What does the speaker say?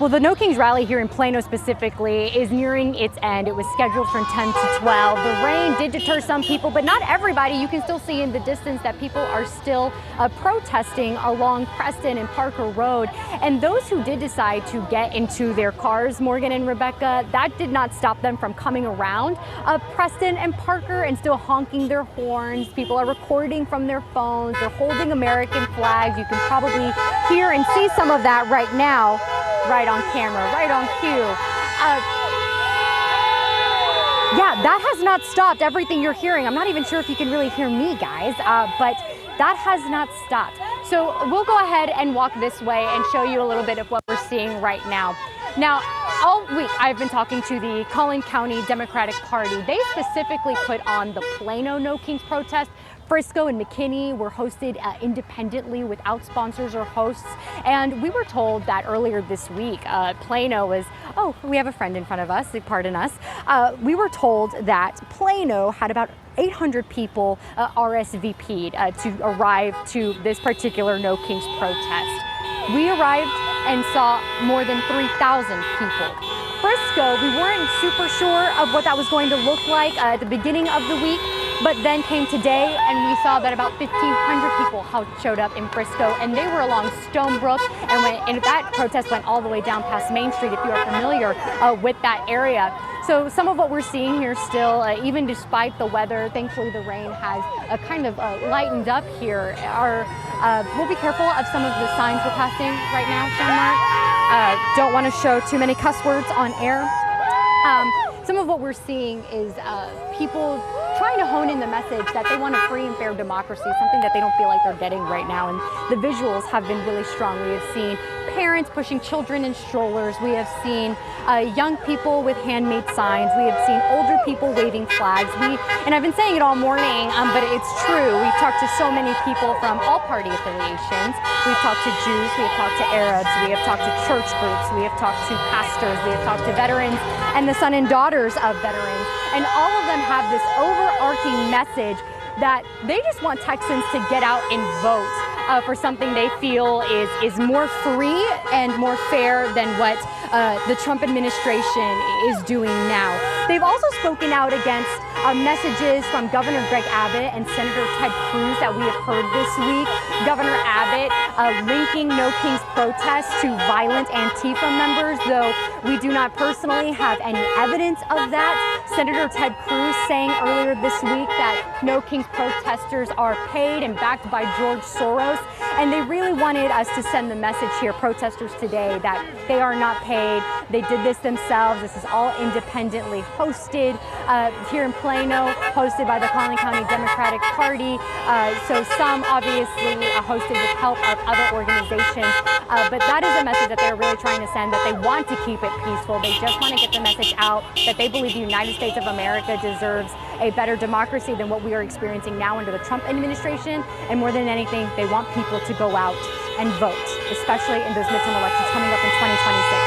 Well, the No Kings rally here in Plano specifically is nearing its end. It was scheduled from 10 to 12. The rain did deter some people, but not everybody. You can still see in the distance that people are still protesting along Preston and Parker Road. And those who did decide to get into their cars, Morgan and Rebecca, that did not stop them from coming around Preston and Parker and still honking their horns. People are recording from their phones. They're holding American flags. You can probably hear and see some of that right now. Right on camera, right on cue. Yeah, that has not stopped everything you're hearing. I'm not even sure if you can really hear me, guys, but that has not stopped. So we'll go ahead and walk this way and show you a little bit of what we're seeing right now. Now, all week I've been talking to the Collin County Democratic Party. They specifically put on the Plano No Kings protest. Frisco and McKinney were hosted independently without sponsors or hosts. And we were told that earlier this week, Plano was, oh, we have a friend in front of us, pardon us. We were told that Plano had about 800 people RSVP'd to arrive to this particular No Kings protest. We arrived and saw more than 3,000 people. Frisco, we weren't super sure of what that was going to look like at the beginning of the week, but then came today and we saw that about 1,500 people showed up in Frisco, and they were along Stonebrook, and that protest went all the way down past Main Street, if you are familiar with that area. So some of what we're seeing here still, even despite the weather, thankfully the rain has kind of lightened up here. We'll be careful of some of the signs we're passing right now, John Mark. Don't want to show too many cuss words on air. Some of what we're seeing is people trying to hone in the message that they want a free and fair democracy, something that they don't feel like they're getting right now. And the visuals have been really strong. We have seen parents pushing children in strollers. We have seen young people with handmade signs. We have seen older people waving flags. And I've been saying it all morning, but it's true. We've talked to so many people from all party affiliations. We've talked to Jews, we have talked to Arabs, we have talked to church groups, we have talked to pastors, we have talked to veterans and the son and daughters of veterans. And all of them have this overarching message that they just want Texans to get out and vote for something they feel is more free and more fair than what the Trump administration is doing now. They've also spoken out against messages from Governor Greg Abbott and Senator Ted Cruz that we have heard this week. Governor Abbott linking No Kings protests to violent Antifa members, though we do not personally have any evidence of that. Senator Ted Cruz saying earlier this week that No Kings protesters are paid and backed by George Soros, and they really wanted us to send the message here, protesters today, that they are not paid. They did this themselves. This is all independently hosted here in Plano, hosted by the Collin County Democratic Party. So some obviously hosted with help of other organizations, but that is a message that they're really trying to send, that they want to keep it peaceful. They just want to get the message out that they believe the United States of America deserves a better democracy than what we are experiencing now under the Trump administration. And more than anything, they want people to go out and vote, especially in those midterm elections coming up in 2026.